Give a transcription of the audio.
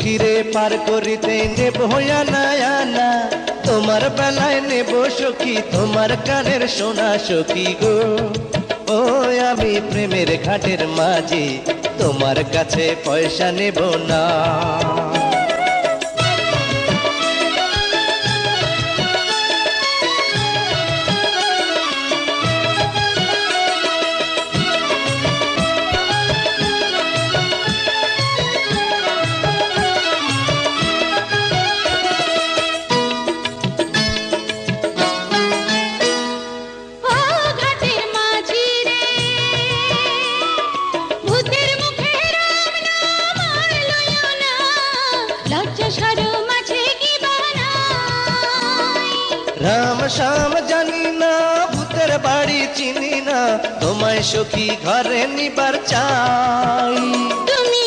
সখীরে পার করিতে নেব আনা আনা, তোমার বেলায় নেব সখী তোমার কানের সোনা সখী গো। ও আমি প্রেমের ঘাটের মাঝি, তোমার কাছে পয়সা নেব না। রাম শ্যাম জানি না, ভূতের বাড়ি চিনি না, তোমায় সখী ঘরে নিবার চাই। তুমি